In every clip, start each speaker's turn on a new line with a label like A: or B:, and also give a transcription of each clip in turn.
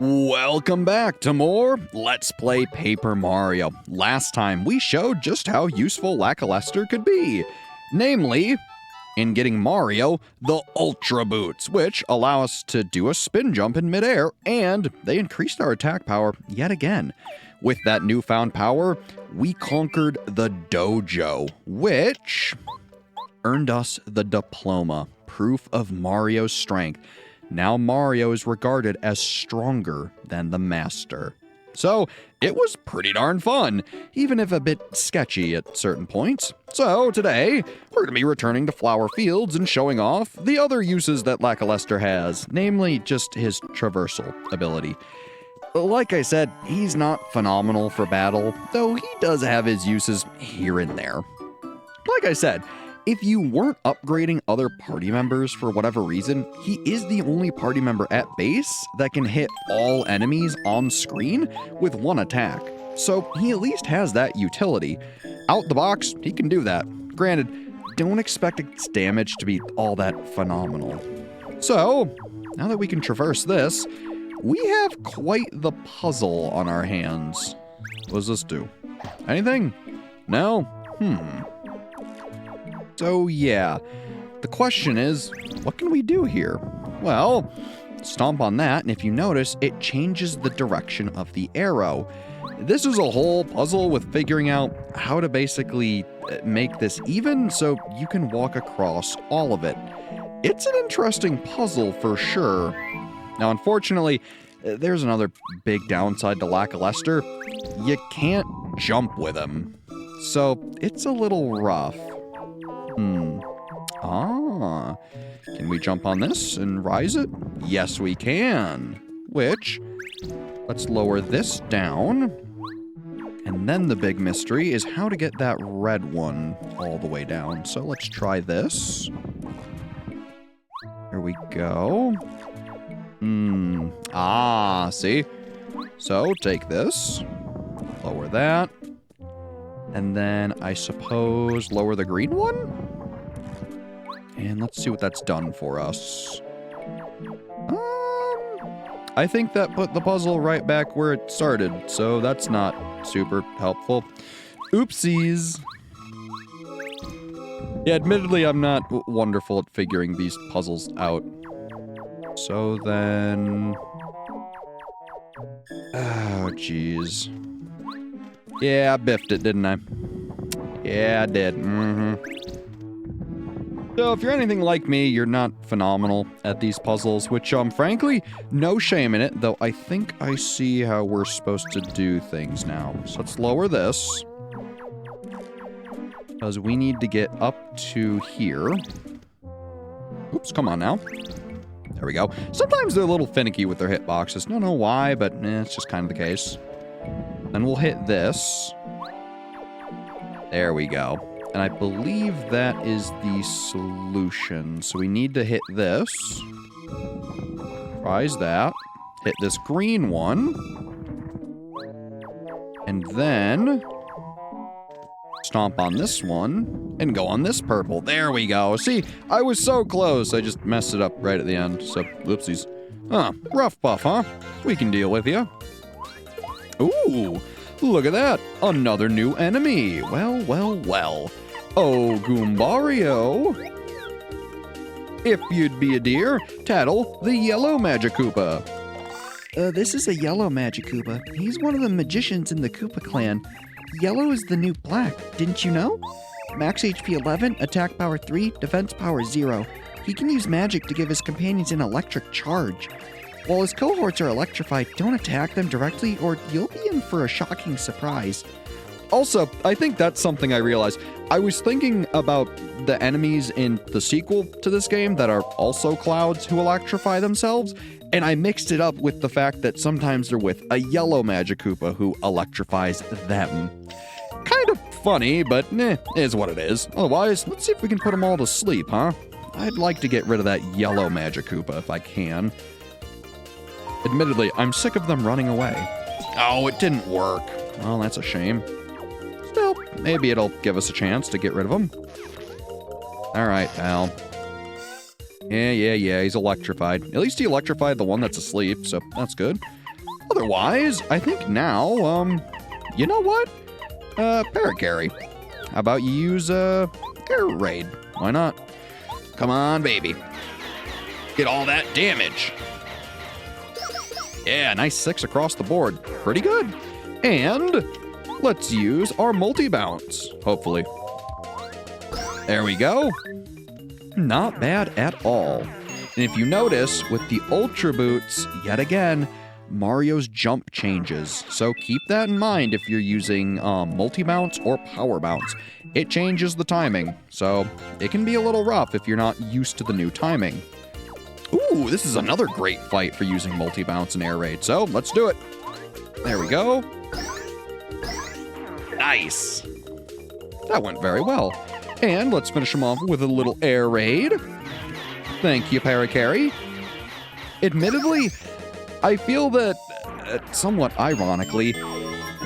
A: Welcome back to more Let's Play Paper Mario. Last time we showed just how useful Lackluster could be. Namely, in getting Mario the Ultra Boots, which allow us to do a spin jump in midair, and they increased our attack power yet again. With that newfound power, we conquered the Dojo, which earned us the diploma, proof of Mario's strength. Now Mario is regarded as stronger than the Master. So, it was pretty darn fun, even if a bit sketchy at certain points. So, today, we're going to be returning to Flower Fields and showing off the other uses that Lackluster has, namely just his traversal ability. Like I said, he's not phenomenal for battle, though he does have his uses here and there. Like I said, if you weren't upgrading other party members for whatever reason, he is the only party member at base that can hit all enemies on screen with one attack. So he at least has that utility. Out the box, he can do that. Granted, don't expect its damage to be all that phenomenal. So, now that we can traverse this, we have quite the puzzle on our hands. What does this do? Anything? No? So yeah, the question is, what can we do here? Well, stomp on that, and if you notice, it changes the direction of the arrow. This is a whole puzzle with figuring out how to basically make this even so you can walk across all of it. It's an interesting puzzle for sure. Now, unfortunately, there's another big downside to Lackluster. You can't jump with him. So it's a little rough. Can we jump on this and rise it? Yes, we can. Which, let's lower this down. And then the big mystery is how to get that red one all the way down. So let's try this. Here we go. See? So take this, lower that, and then I suppose lower the green one? And let's see what that's done for us. I think that put the puzzle right back where it started, so that's not super helpful. Oopsies. Yeah, admittedly, I'm not wonderful at figuring these puzzles out. So then... Oh, jeez. Yeah, I biffed it, didn't I? Yeah, I did. So if you're anything like me, you're not phenomenal at these puzzles, which, frankly, no shame in it, though I think I see how we're supposed to do things now. So let's lower this, because we need to get up to here. Oops, come on now. There we go. Sometimes they're a little finicky with their hitboxes. Don't know why, but it's just kind of the case. Then we'll hit this. There we go. And I believe that is the solution. So we need to hit this. Rise that. Hit this green one. And then stomp on this one and go on this purple. There we go. See, I was so close. I just messed it up right at the end. So, whoopsies. Rough buff, huh? We can deal with you. Ooh, look at that. Another new enemy. Well. Oh, Goombario. If you'd be a deer, tattle the yellow Magikoopa.
B: This is a yellow Magikoopa. He's one of the magicians in the Koopa clan. Yellow is the new black, didn't you know? Max HP 11, attack power 3, defense power 0. He can use magic to give his companions an electric charge. While his cohorts are electrified, don't attack them directly or you'll be in for a shocking surprise.
A: Also, I think that's something I realized. I was thinking about the enemies in the sequel to this game that are also clouds who electrify themselves, and I mixed it up with the fact that sometimes they're with a yellow Magikoopa who electrifies them. Kind of funny, but is what it is. Otherwise, let's see if we can put them all to sleep, huh? I'd like to get rid of that yellow Magikoopa if I can. Admittedly, I'm sick of them running away. Oh, it didn't work. Well, that's a shame. Still, maybe it'll give us a chance to get rid of him. Alright, pal. Yeah, he's electrified. At least he electrified the one that's asleep, so that's good. Otherwise, I think now, you know what? Paracarry. How about you use, Air Raid? Why not? Come on, baby. Get all that damage. Yeah, nice 6 across the board. Pretty good. And let's use our multi-bounce, hopefully. There we go. Not bad at all. And if you notice, with the Ultra Boots, yet again, Mario's jump changes. So keep that in mind if you're using multi-bounce or power bounce. It changes the timing, so it can be a little rough if you're not used to the new timing. Ooh, this is another great fight for using multi-bounce and air raid, so let's do it. There we go. Nice. That went very well. And let's finish him off with a little air raid. Thank you, Paracarry. Admittedly, I feel that, somewhat ironically,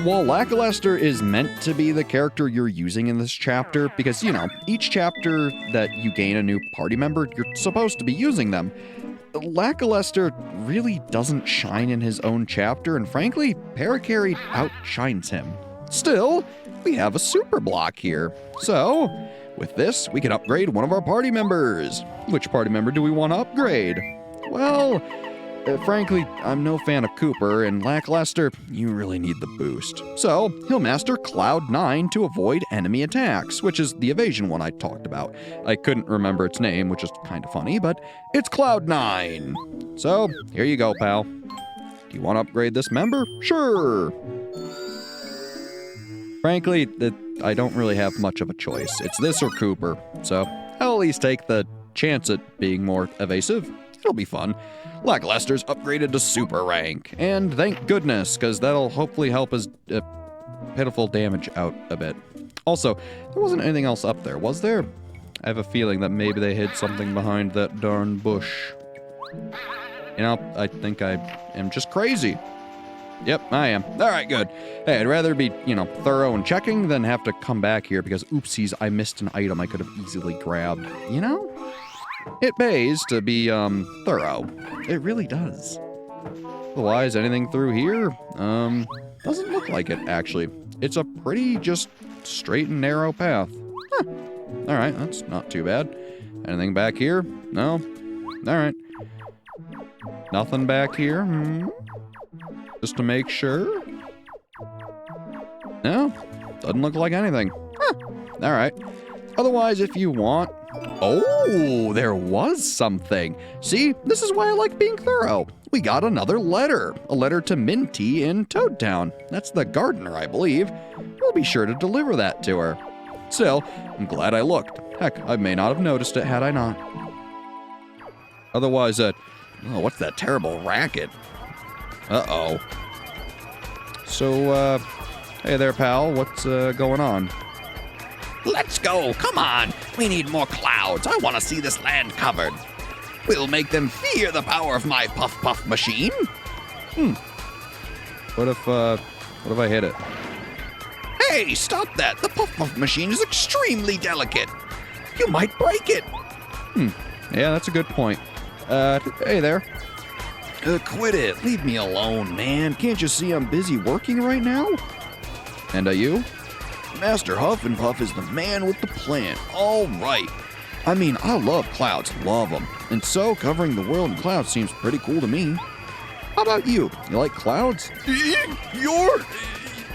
A: while Lackluster is meant to be the character you're using in this chapter, because, you know, each chapter that you gain a new party member, you're supposed to be using them, Lackluster really doesn't shine in his own chapter, and frankly, Paracarry outshines him. Still, we have a super block here. So, with this, we can upgrade one of our party members. Which party member do we want to upgrade? Well, frankly, I'm no fan of Cooper, and Lackluster, you really need the boost. So, he'll master Cloud 9 to avoid enemy attacks, which is the evasion one I talked about. I couldn't remember its name, which is kind of funny, but it's Cloud 9. So, here you go, pal. Do you want to upgrade this member? Sure. Frankly, I don't really have much of a choice. It's this or Cooper, so I'll at least take the chance at being more evasive. It'll be fun. Lackluster's upgraded to super rank, and thank goodness, because that'll hopefully help his pitiful damage out a bit. Also, there wasn't anything else up there, was there? I have a feeling that maybe they hid something behind that darn bush. You know, I think I am just crazy. Yep, I am. All right, good. Hey, I'd rather be, you know, thorough and checking than have to come back here because, oopsies, I missed an item I could have easily grabbed. You know? It pays to be, thorough. It really does. Otherwise, anything through here? Doesn't look like it, actually. It's a pretty just straight and narrow path. Huh. All right, that's not too bad. Anything back here? No? All right. Nothing back here? Just to make sure? No, doesn't look like anything. Huh. All right. Otherwise, if you want... Oh, there was something. See, this is why I like being thorough. We got another letter. A letter to Minty in Toad Town. That's the gardener, I believe. We'll be sure to deliver that to her. Still, I'm glad I looked. Heck, I may not have noticed it had I not. Otherwise, oh, what's that terrible racket? Uh-oh. So, hey there, pal. What's, going on?
C: Let's go. Come on. We need more clouds. I want to see this land covered. We'll make them fear the power of my Puff Puff machine.
A: What if I hit it?
C: Hey, stop that. The Puff Puff machine is extremely delicate. You might break it.
A: Yeah, that's a good point. Hey there.
B: Quit it. Leave me alone, man. Can't you see I'm busy working right now?
A: And you?
B: Master Huff and Puff is the man with the plan. All right. I mean, I love clouds. Love them. And so, covering the world in clouds seems pretty cool to me. How about you? You like clouds?
C: You're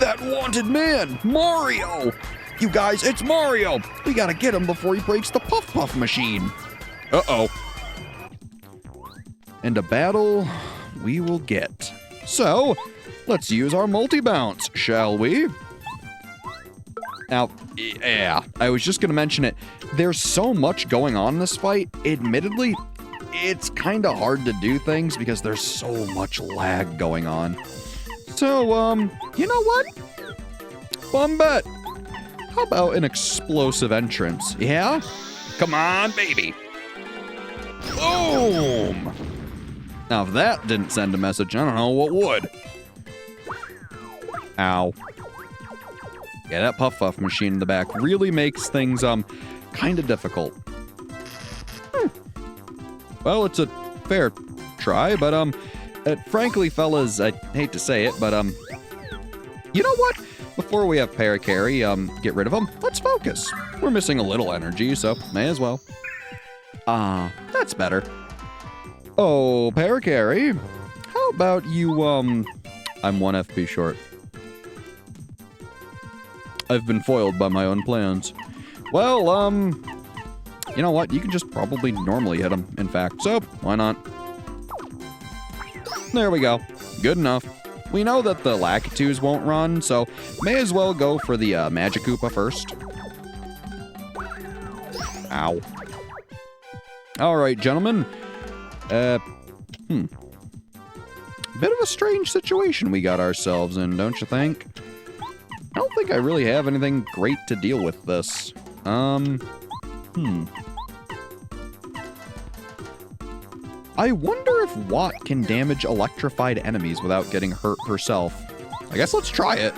C: that wanted man, Mario.
B: You guys, it's Mario. We gotta get him before he breaks the Puff Puff machine.
A: Uh-oh. And a battle we will get. So, let's use our multi-bounce, shall we? Now, yeah, I was just gonna mention it. There's so much going on in this fight. Admittedly, it's kind of hard to do things because there's so much lag going on. So, you know what? Fun bet. How about an explosive entrance, yeah?
C: Come on, baby.
A: Boom! Now, if that didn't send a message, I don't know what would. Ow. Yeah, that Puff Puff machine in the back really makes things, kind of difficult. Well, it's a fair try, but, Frankly, fellas, I hate to say it, but, you know what? Before we have Parakarry, get rid of him, let's focus. We're missing a little energy, so may as well. Ah, that's better. Oh, Parakarry, how about you, I'm 1 FP short. I've been foiled by my own plans. Well, you know what? You can just probably normally hit him, in fact, so why not? There we go. Good enough. We know that the Lakitus won't run, so may as well go for the Magikoopa first. Ow. Alright, gentlemen. Bit of a strange situation we got ourselves in, don't you think? I don't think I really have anything great to deal with this. I wonder if Watt can damage electrified enemies without getting hurt herself. I guess let's try it.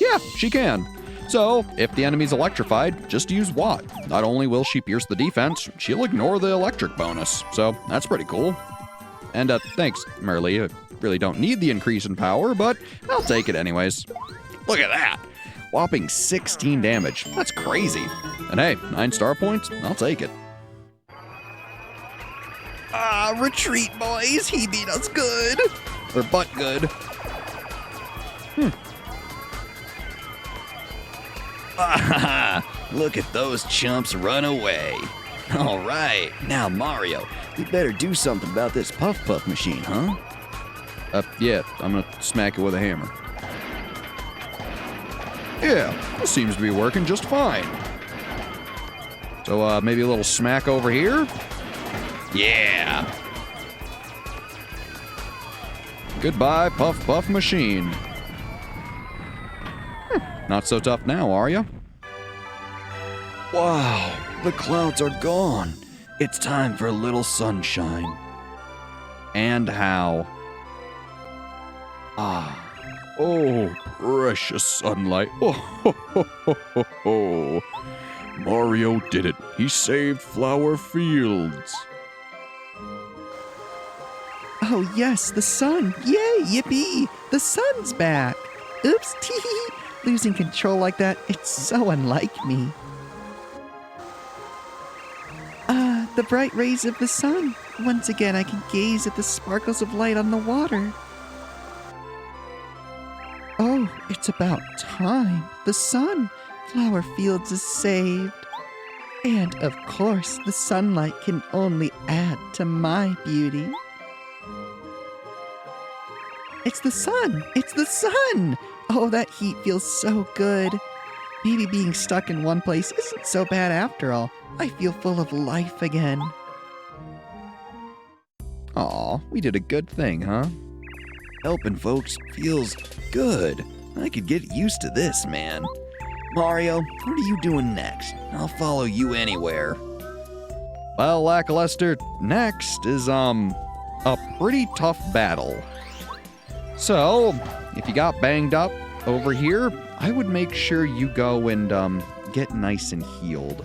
A: Yeah, she can. So, if the enemy's electrified, just use Watt. Not only will she pierce the defense, she'll ignore the electric bonus. So, that's pretty cool. And, thanks, Merly. I really don't need the increase in power, but I'll take it anyways. Look at that! Whopping 16 damage. That's crazy. And hey, 9 star points? I'll take it.
B: Ah, retreat, boys. He beat us good.
A: Or butt good.
C: Look at those chumps run away. All right, now Mario, we better do something about this Puff Puff machine, huh?
A: Yeah, I'm gonna smack it with a hammer. Yeah, this seems to be working just fine. So, maybe a little smack over here?
C: Yeah.
A: Goodbye, Puff Puff machine. Not so tough now, are you?
C: Wow, the clouds are gone. It's time for a little sunshine.
A: And how?
C: Ah,
A: Oh, precious sunlight. Oh, ho, ho, ho, ho, ho. Mario did it. He saved Flower Fields.
B: Oh, yes, the sun. Yay, yippee. The sun's back. Oops, tee. Losing control like that, it's so unlike me. The bright rays of the sun. Once again, I can gaze at the sparkles of light on the water. Oh, it's about time. The sun. Flower Fields is saved. And, of course, the sunlight can only add to my beauty. It's the sun! It's the sun! Oh, that heat feels so good. Maybe being stuck in one place isn't so bad after all. I feel full of life again.
A: Aw, we did a good thing, huh?
C: helping folks feels good. I could get used to this, man. Mario, what are you doing next? I'll follow you anywhere.
A: Well, Lackluster, next is, a pretty tough battle. So, if you got banged up over here, I would make sure you go and, get nice and healed.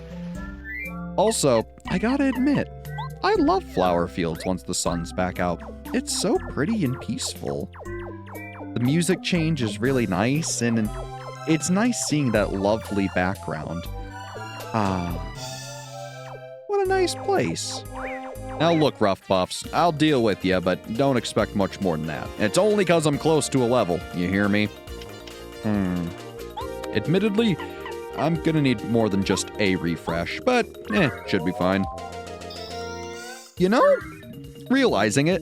A: Also, I gotta admit, I love flower fields once the sun's back out. It's so pretty and peaceful. The music change is really nice, and it's nice seeing that lovely background. What a nice place. Now look, Rough Puffs, I'll deal with you, but don't expect much more than that. It's only because I'm close to a level, you hear me? Admittedly, I'm gonna need more than just a refresh, but should be fine. You know, realizing it,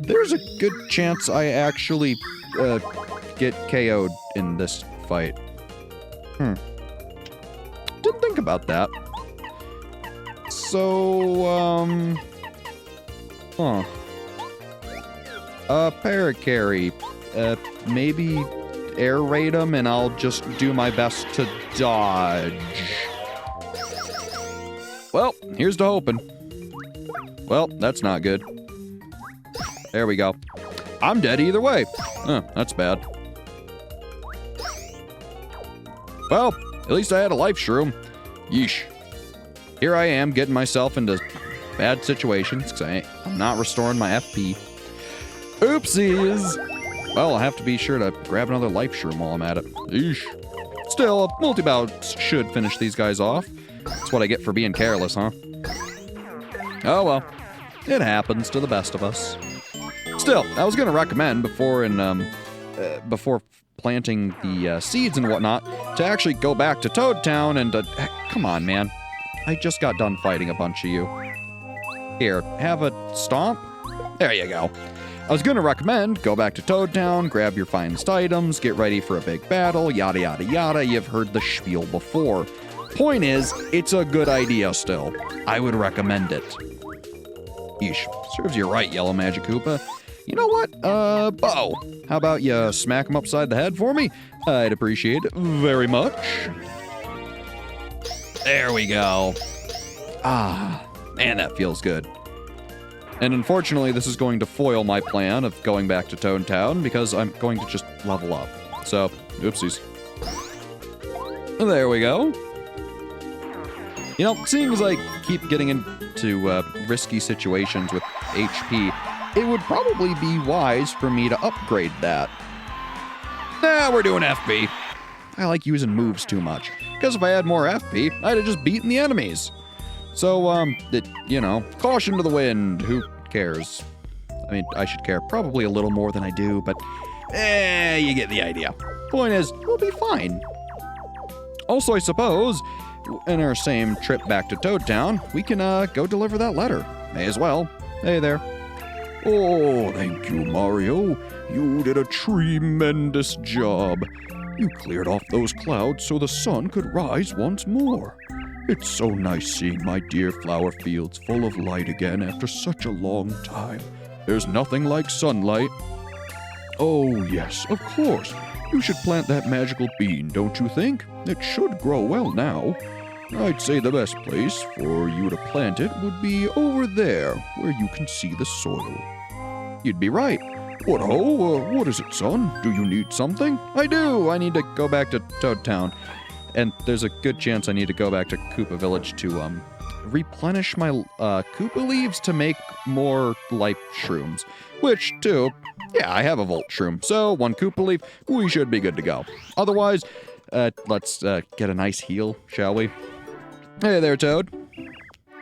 A: there's a good chance I actually get KO'd in this fight. Didn't think about that. So, Parakarry, maybe air raid him and I'll just do my best to dodge. Well, here's to hoping. Well, that's not good. There we go. I'm dead either way. That's bad. Well, at least I had a life shroom. Yeesh. Here I am getting myself into bad situations because I'm not restoring my FP. Oopsies! Well, I'll have to be sure to grab another life shroom while I'm at it. Eesh. Still, multi-bouts should finish these guys off. That's what I get for being careless, huh? Oh well. It happens to the best of us. Still, I was going to recommend before planting the seeds and whatnot to actually go back to Toad Town and come on, man. I just got done fighting a bunch of you. Here, have a stomp. There you go. I was going to recommend go back to Toad Town, grab your finest items, get ready for a big battle, yada yada yada. You've heard the spiel before. Point is, it's a good idea still. I would recommend it. Yeesh, serves you right, Yellow Magic Koopa. You know what? Bo, how about you smack him upside the head for me? I'd appreciate it very much. There we go. Ah, man, that feels good. And unfortunately, this is going to foil my plan of going back to Toad Town because I'm going to just level up. So, oopsies. There we go. You know, seeing as I keep getting into risky situations with HP, it would probably be wise for me to upgrade that. Nah, we're doing FP. I like using moves too much, because if I had more FP, I'd have just beaten the enemies. So, you know, caution to the wind, who cares? I mean, I should care probably a little more than I do, but, you get the idea. Point is, we'll be fine. Also, I suppose, in our same trip back to Toad Town, we can, go deliver that letter. May as well. Hey there.
C: Oh, thank you, Mario. You did a tremendous job. You cleared off those clouds so the sun could rise once more. It's so nice seeing my dear flower fields full of light again after such a long time. There's nothing like sunlight. Oh, yes, of course. You should plant that magical bean, don't you think? It should grow well now. I'd say the best place for you to plant it would be over there, where you can see the soil. You'd be right. What is it, son? Do you need something?
A: I do! I need to go back to Toad Town. And there's a good chance I need to go back to Koopa Village to, replenish my, Koopa leaves to make more life shrooms. Which, too, yeah, I have a Volt Shroom. So, one Koopa leaf, we should be good to go. Otherwise, let's, get a nice heal, shall we? Hey there, Toad.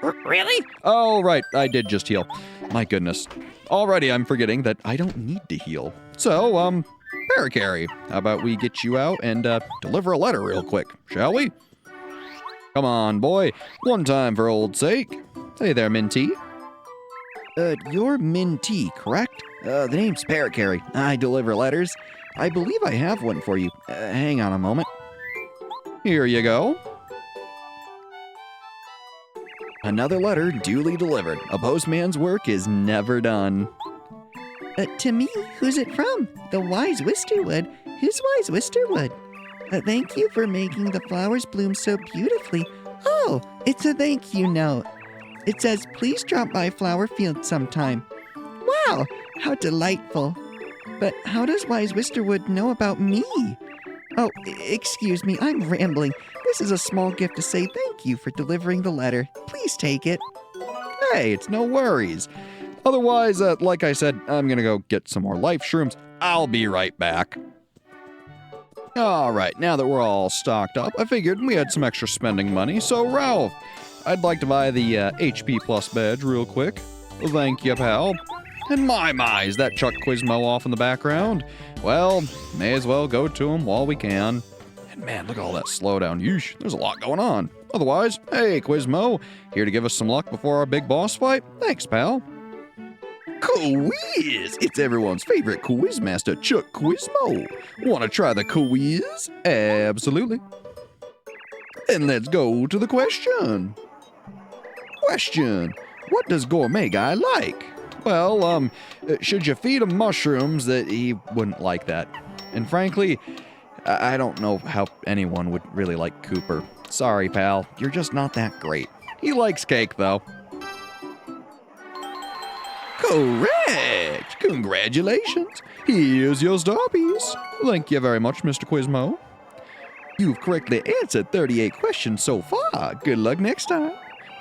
D: Really?
A: Oh, right, I did just heal. My goodness. Already I'm forgetting that I don't need to heal. So, Parakarry, how about we get you out and, deliver a letter real quick, shall we? Come on, boy. One time for old sake. Hey there, Minty.
B: You're Minty, correct? The name's Parakarry. I deliver letters. I believe I have one for you. Hang on a moment.
A: Here you go.
B: Another letter duly delivered. A postman's work is never done. To me, who's it from? The wise Wisterwood. Who's wise Wisterwood? Thank you for making the flowers bloom so beautifully. Oh, it's a thank you note. It says, please drop by Flower Field sometime. Wow, how delightful. But how does wise Wisterwood know about me? Oh, excuse me, I'm rambling. This is a small gift to say thank you for delivering the letter. Please take it.
A: Hey, it's no worries. Otherwise, like I said, I'm gonna go get some more life shrooms. I'll be right back. Alright, now that we're all stocked up, I figured we had some extra spending money, so Ralph, I'd like to buy the HP Plus badge real quick. Thank you, pal. And my, is that Chuck Quizmo off in the background? Well, may as well go to him while we can. And man, look at all that slowdown. Yeesh, there's a lot going on. Otherwise, hey, Quizmo, here to give us some luck before our big boss fight? Thanks, pal.
C: Quiz! It's everyone's favorite quizmaster, Chuck Quizmo. Want to try the quiz?
A: Absolutely.
C: And let's go to the question. Question: what does Gourmet Guy like?
A: Well, should you feed him mushrooms? That he wouldn't like that. And frankly, I don't know how anyone would really like Cooper. Sorry, pal. You're just not that great. He likes cake, though.
C: Correct! Congratulations! Here's your star piece.
A: Thank you very much, Mr. Quizmo.
C: You've correctly answered 38 questions so far. Good luck next time.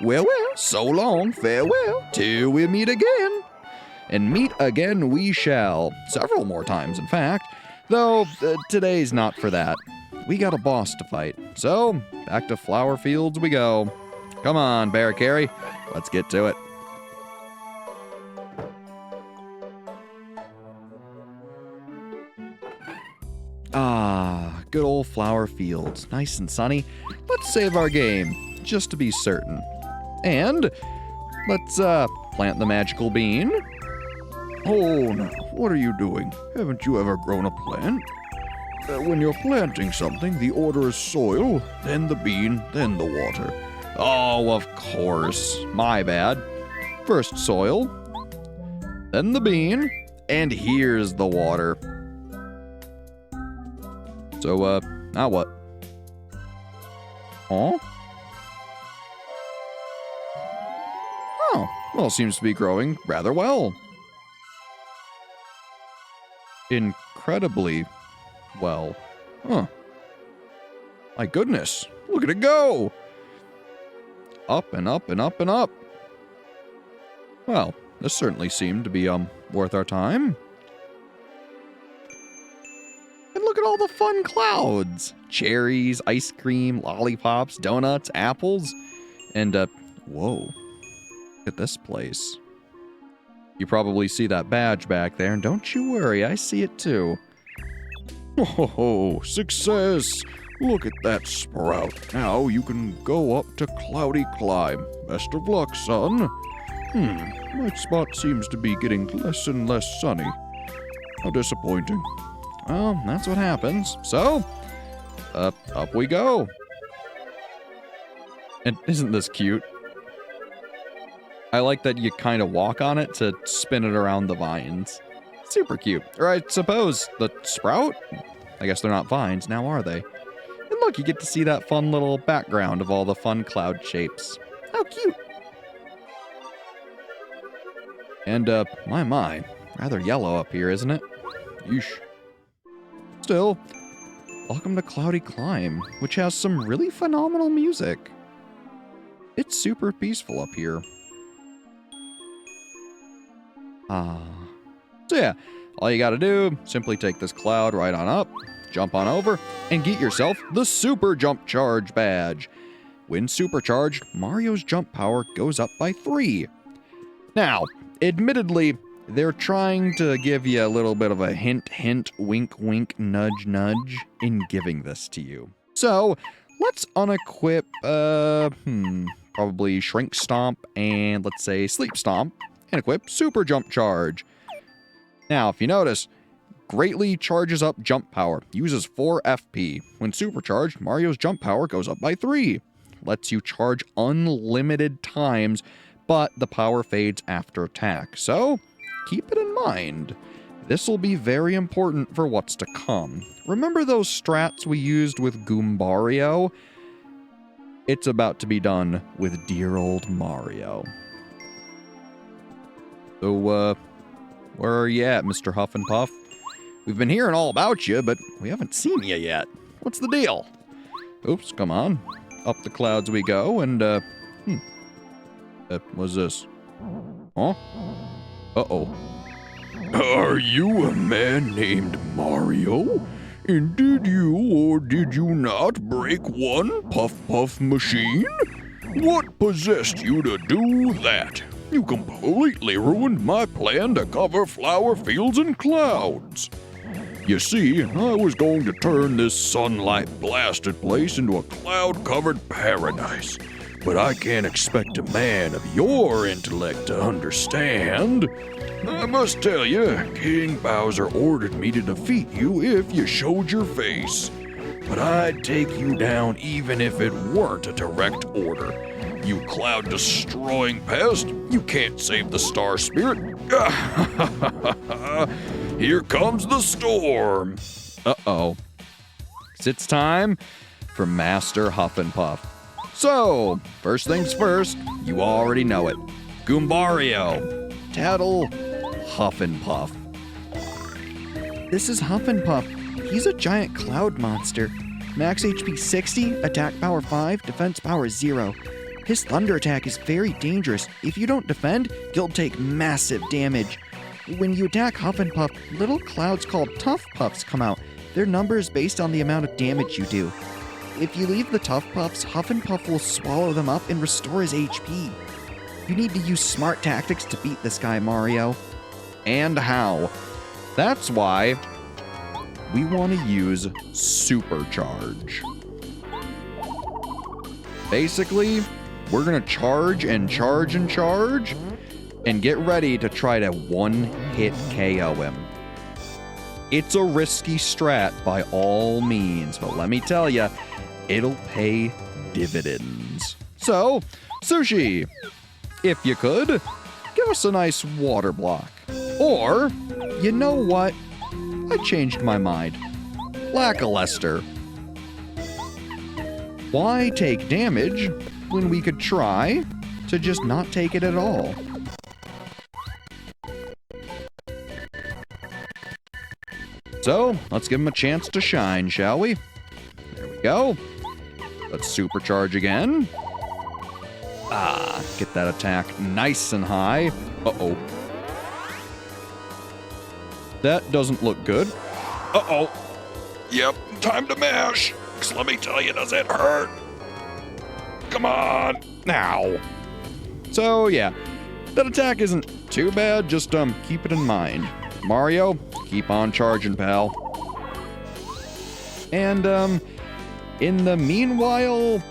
A: Well, so long, farewell, till we meet again. And meet again we shall, several more times in fact, though today's not for that. We got a boss to fight, so back to flower fields we go. Come on, Bear Carry, let's get to it. Ah, good old flower fields, nice and sunny. Let's save our game, just to be certain. And let's plant the magical bean.
C: Oh, no. What are you doing? Haven't you ever grown a plant? When you're planting something, the order is soil, then the bean, then the water.
A: Oh, of course. My bad. First soil, then the bean, and here's the water. So, now what? Huh? Oh, well, seems to be growing rather well. Incredibly well. Huh. My goodness, look at it go! Up and up and up and up. Well, this certainly seemed to be, worth our time. And look at all the fun clouds. Cherries, ice cream, lollipops, donuts, apples. And, whoa. Look at this place. You probably see that badge back there, and don't you worry, I see it too.
C: Oh, success! Look at that sprout. Now you can go up to Cloudy Climb. Best of luck, son. My spot seems to be getting less and less sunny. How disappointing.
A: Well, that's what happens. So, up we go. And isn't this cute? I like that you kind of walk on it to spin it around the vines. Super cute. Or I suppose the sprout? I guess they're not vines now, are they? And look, you get to see that fun little background of all the fun cloud shapes. How cute. And, my, rather yellow up here, isn't it? Yeesh. Still, welcome to Cloudy Climb, which has some really phenomenal music. It's super peaceful up here. So yeah, all you gotta do, simply take this cloud right on up, jump on over, and get yourself the Super Jump Charge badge. When supercharged, Mario's jump power goes up by 3. Now, admittedly, they're trying to give you a little bit of a hint, hint, wink, wink, nudge, nudge in giving this to you. So, let's unequip, probably Shrink Stomp and let's say Sleep Stomp, and equip Super Jump Charge. Now, if you notice, greatly charges up jump power, uses 4 FP. When supercharged, Mario's jump power goes up by 3. Lets you charge unlimited times, but the power fades after attack. So, keep it in mind. This will be very important for what's to come. Remember those strats we used with Goombario? It's about to be done with dear old Mario. So, where are you at, Mr. Huff and Puff? We've been hearing all about you, but we haven't seen you yet. What's the deal? Oops, come on. Up the clouds we go, and, what's this? Huh? Uh-oh.
C: Are you a man named Mario? And did you or did you not break one Puff Puff machine? What possessed you to do that? You completely ruined my plan to cover flower fields and clouds. You see, I was going to turn this sunlight-blasted place into a cloud-covered paradise. But I can't expect a man of your intellect to understand. I must tell you, King Bowser ordered me to defeat you if you showed your face. But I'd take you down even if it weren't a direct order. You cloud-destroying pest, you can't save the Star Spirit. Here comes the storm.
A: Uh-oh. It's time for Master Huff and Puff. So, first things first, you already know it. Goombario, Tattle, Huff and Puff.
B: This is Huff and Puff. He's a giant cloud monster. Max HP 60, attack power 5, defense power 0. His thunder attack is very dangerous. If you don't defend, you'll take massive damage. When you attack Huff and Puff, little clouds called Tough Puffs come out. Their number is based on the amount of damage you do. If you leave the Tough Puffs, Huff and Puff will swallow them up and restore his HP. You need to use smart tactics to beat this guy, Mario.
A: And how? That's why we want to use Supercharge. Basically, we're going to charge and charge and charge and get ready to try to one-hit KO him. It's a risky strat by all means, but let me tell you, it'll pay dividends. So, Sushi, if you could, give us a nice water block. Or, you know what? I changed my mind. Lackluster. Why take damage when we could try to just not take it at all? So, let's give him a chance to shine, shall we? There we go. Let's supercharge again. Get that attack nice and high. Uh-oh. That doesn't look good.
C: Uh-oh. Yep, time to mash. 'Cause let me tell you, does it hurt? Come on.
A: Ow. So, yeah. That attack isn't too bad, just keep it in mind. Mario, keep on charging, pal. And, in the meanwhile,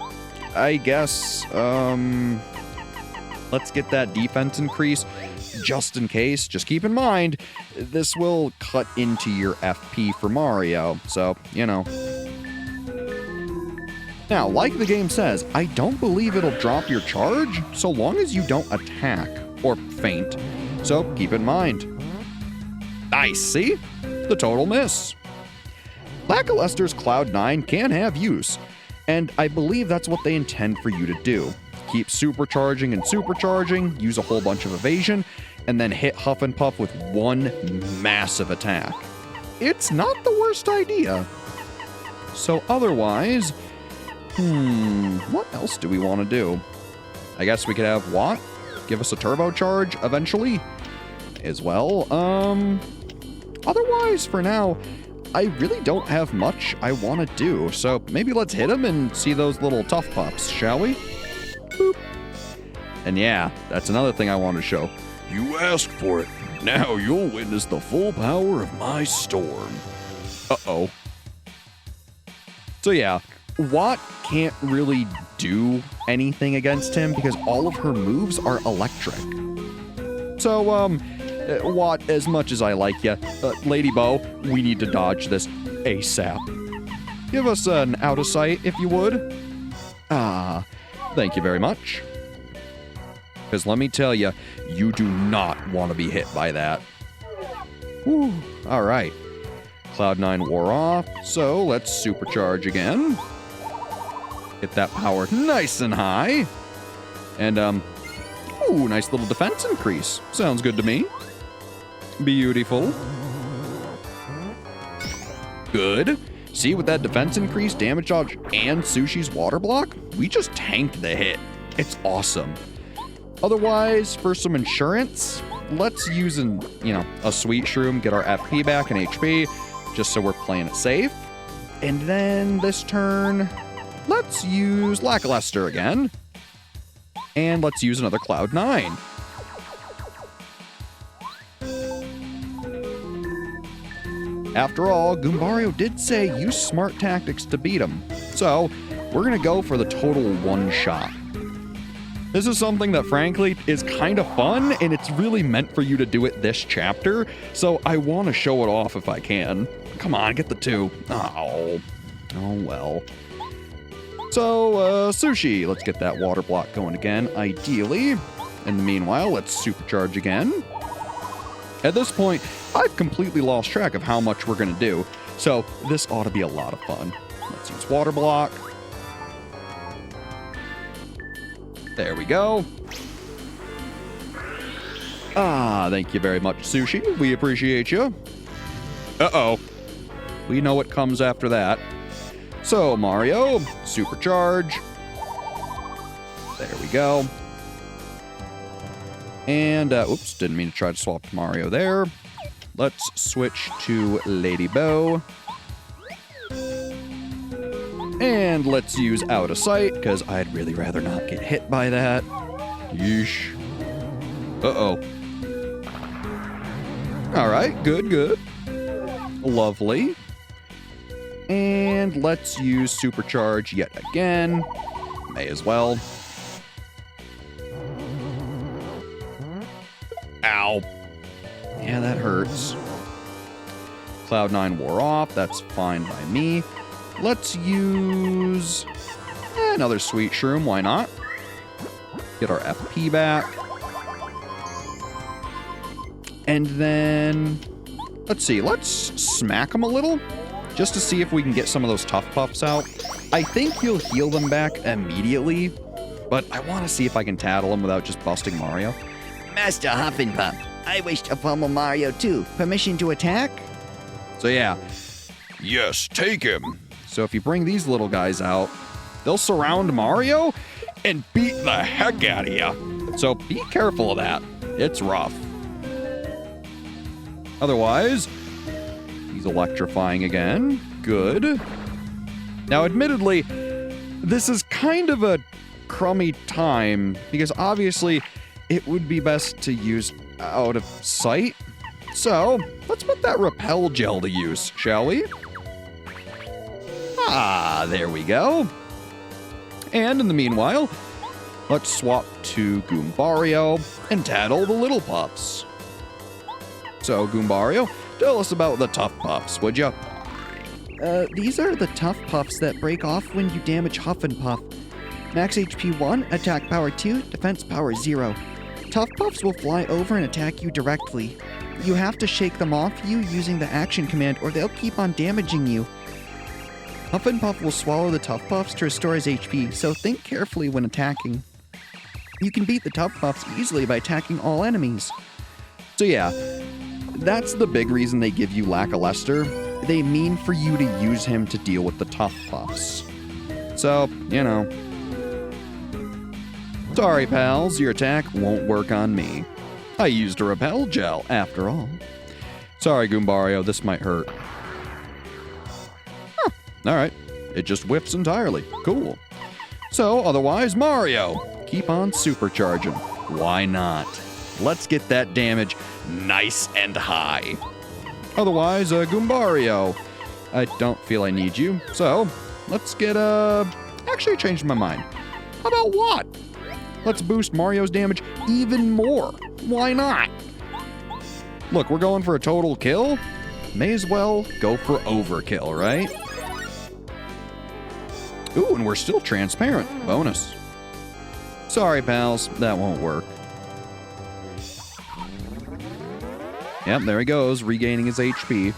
A: I guess, let's get that defense increase just in case. Just keep in mind, this will cut into your FP for Mario, so, you know. Now, like the game says, I don't believe it'll drop your charge so long as you don't attack or faint. So keep in mind. Nice, see? The total miss. Lackluster's Cloud 9 can have use, and I believe that's what they intend for you to do. Keep supercharging and supercharging, use a whole bunch of evasion, and then hit Huff and Puff with one massive attack. It's not the worst idea. So otherwise, what else do we want to do? I guess we could have Watt give us a turbocharge eventually as well. Otherwise, for now, I really don't have much I want to do. So maybe let's hit him and see those little Tough Puffs, shall we? Boop. And yeah, that's another thing I want to show.
C: You asked for it. Now you'll witness the full power of my storm.
A: Uh-oh. So yeah, Watt can't really do anything against him because all of her moves are electric. So, Watt, as much as I like you, Lady Bo, we need to dodge this ASAP. Give us an out of sight, if you would. Thank you very much. Because let me tell you, you do not want to be hit by that. Whew, all right. Cloud 9 wore off, so let's supercharge again. Get that power nice and high. And, ooh, nice little defense increase. Sounds good to me. Beautiful. Good. See, with that defense increase, damage dodge, and Sushi's water block, we just tanked the hit. It's awesome. Otherwise, for some insurance, let's use a sweet shroom, get our FP back and HP, just so we're playing it safe. And then this turn, let's use Lackluster again. And let's use another Cloud 9. After all, Goombario did say use smart tactics to beat him. So, we're gonna go for the total one shot. This is something that frankly is kind of fun, and it's really meant for you to do it this chapter, so I want to show it off if I can. Come on, get the 2. Oh well. So, Sushi, let's get that water block going again, ideally. In the meanwhile, let's supercharge again. At this point, I've completely lost track of how much we're going to do, so this ought to be a lot of fun. Let's use water block. There we go. Thank you very much, Sushi. We appreciate you. Uh-oh. We know what comes after that. So, Mario, supercharge. There we we go. And, oops, didn't mean to try to swap to Mario there. Let's switch to Lady Bow. And let's use Out of Sight, because I'd really rather not get hit by that. Yeesh. Uh-oh. All right, good, good. Lovely. And let's use Supercharge yet again. May as well. Ow. Yeah, that hurts. Cloud9 wore off. That's fine by me. Let's use another Sweet Shroom. Why not? Get our FP back. And then, let's see. Let's smack them a little just to see if we can get some of those Tough Puffs out. I think you'll heal them back immediately, but I want to see if I can tattle them without just busting Mario.
B: Master Huff and Puff, I wish to pummel Mario too. Permission to attack?
A: So yeah,
C: Yes, take him.
A: so if you bring these little guys out, they'll surround Mario
C: And beat the heck out of you.
A: So be careful of that. It's rough. Otherwise, he's electrifying again. Good. Now, admittedly, this is kind of a crummy time because obviously it would be best to use Out of Sight. So let's put that repel gel to use, shall we? Ah, there we go. And in the meanwhile, let's swap to Goombario and tattle the little puffs. So, Goombario, tell us about the Tough Puffs, would ya?
B: These are the Tough Puffs that break off when you damage Huff and Puff. Max HP 1, attack power 2, defense power 0. Tough Puffs will fly over and attack you directly. You have to shake them off you using the action command or they'll keep on damaging you. Huff and Puff will swallow the Tough Puffs to restore his HP, so think carefully when attacking. You can beat the Tough Puffs easily by attacking all enemies.
A: So yeah, that's the big reason they give you Lackluster. They mean for you to use him to deal with the Tough Puffs. So, you know. Sorry, pals, your attack won't work on me. I used a repel gel, after all. Sorry, Goombario, this might hurt. Huh, alright. It just whiffs entirely. Cool. So, otherwise, Mario, keep on supercharging. Why not? Let's get that damage nice and high. Otherwise, Goombario, I don't feel I need you. So, let's get, actually I changed my mind. How about what? Let's boost Mario's damage even more. Why not? Look, we're going for a total kill. May as well go for overkill, right? Ooh, and we're still transparent. Bonus. Sorry, pals, that won't work. Yep, there he goes, regaining his HP.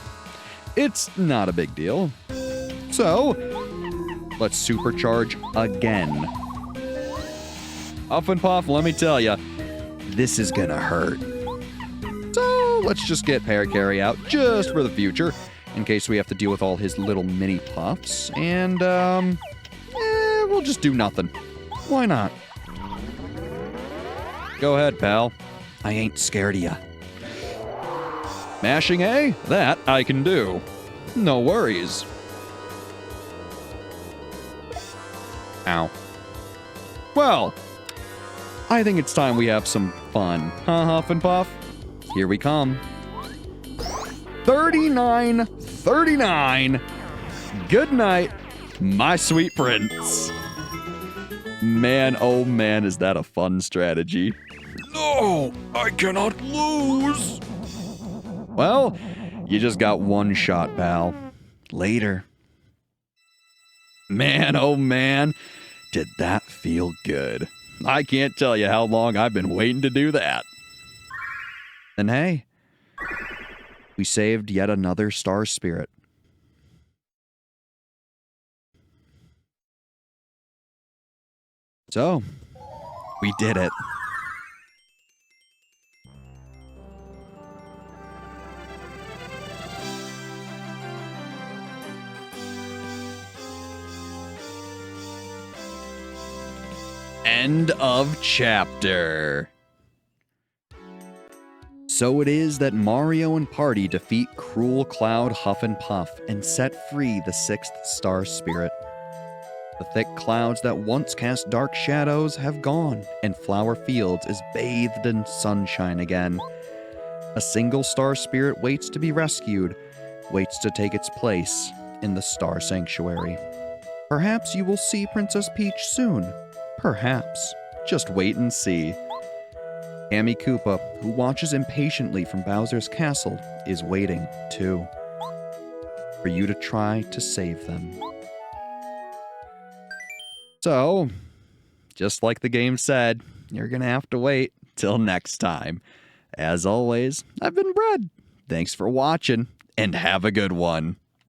A: It's not a big deal. So, let's supercharge again. Huff and Puff, let me tell you, this is gonna hurt. So, let's just get Parakarry out just for the future, in case we have to deal with all his little mini puffs. And, we'll just do nothing. Why not? Go ahead, pal. I ain't scared of ya. Mashing A? That I can do. No worries. Ow. Well, I think it's time we have some fun. Huh, Huff and Puff? Here we come. 39-39. Good night, my sweet prince. Man, oh man, is that a fun strategy.
C: No, I cannot lose.
A: Well, you just got one shot, pal. Later. Man, oh man, did that feel good. I can't tell you how long I've been waiting to do that. And hey, we saved yet another star spirit. So, we did it. End of chapter. So it is that Mario and party defeat Cruel Cloud, Huff, and Puff and set free the 6th star spirit. The thick clouds that once cast dark shadows have gone, and Flower Fields is bathed in sunshine again. A single star spirit waits to be rescued, waits to take its place in the Star Sanctuary. Perhaps you will see Princess Peach soon. Perhaps. Just wait and see. Amy Koopa, who watches impatiently from Bowser's castle, is waiting, too, for you to try to save them. So, just like the game said, you're gonna have to wait till next time. As always, I've been Brad. Thanks for watching, and have a good one.